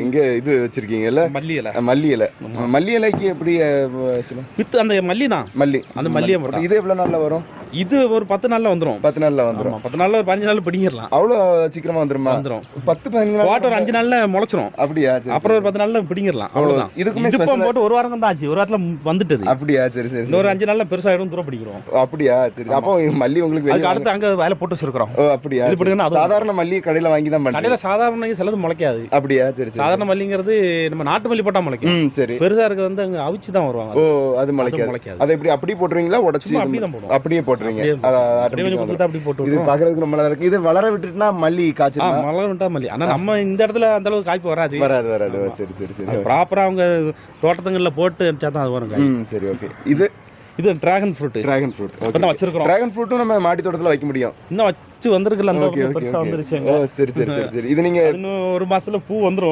இங்க இது வச்சிருக்கீங்கல்ல, மல்லி இலை. மல்லி இலை. மல்லி இலைக்கு எப்படி வச்சுக்கலாம்? வித்து அந்த மல்லி தான், மல்லி, அந்த மல்லியை போட்டா. இது எவ்வளவு நாள்ல வரும்? இது ஒரு 10 நாள்ல வந்துரும். 10 நாள்ல வந்துரும். 10 நாள்ல ஒரு 15 நாள்ல பிடிங்கிடலாம். அவ்வளோ சீக்கிரமா வந்துருமா? வந்துரும். 10-15 நாள் போட்டு ஒரு 5 நாள்ல முளைச்சிரும். அப்படியா? சரி. அப்புறம் ஒரு 10 நாள்ல பிடிங்கிடலாம். அவ்வளவுதான். இதுக்குமே இப்போ போட்டு ஒரு வாரம் தான் ஆச்சு. ஒரு வாரத்துல வந்துட்டது. அப்படியா? சரி சரி. இன்னொரு 5 நாள்ல பெருசாயிடும், தூரம் பிடிக்கிறோம். அப்படியா? சரி. அப்போ மல்லி உங்களுக்கு அதுக்கு அடுத்து அங்க வேலை போட்டு வச்சிருக்கோம். ஓ அப்படியா? இது பிடிங்கன்னா சாதாரண மல்லி கடையில வாங்கி தான் பண்றீங்க? கடையில சாதாரண சிலது முளைக்காது. அப்படியா? சரி சரி. சாதாரண மல்லிங்கிறது நம்ம நாட்டு மல்லி போட்டா முளைக்கும். சரி. பெருசா இருக்கிறது வந்து அங்க அவிச்சு தான் வருவாங்க. ஓ அது முளைக்காது. அதை எப்படி அப்படி போட்டுருவீங்களா, உடைச்சி? அப்படியே தான் போடுவோம். அப்படியே போட்டுறீங்க. அப்படி போட்டு இது பாக்குறதுக்கு ரொம்ப நல்லா இருக்கு. இது வளர விட்டுட்டுனா மல்லி காய்ச்சல் வளர விட்டா மல்லி. ஆனா நம்ம இந்த இடத்துல அந்த அளவுக்கு காய்ப்பு வராது. வராது. சரி சரி சரி. ப்ராப்பரா அவங்க தோட்டத்துங்கள்ல போட்டு வச்சா தான் அது வரும். சரி ஓகே. இது டிராகன் ஃப்ரூட். இப்பதான் வச்சிருக்கோம். டிராகன் ஃப்ரூட்டும் நம்ம மாடி தோட்டத்துல வைக்க முடியும். இன்னும் வச்சு வந்திருக்கல, அந்த பெருசா வந்துருச்சு. ஓ சரி சரி சரி சரி. இது நீங்க இன்னும் ஒரு மாசத்துல பூ வந்துரும்.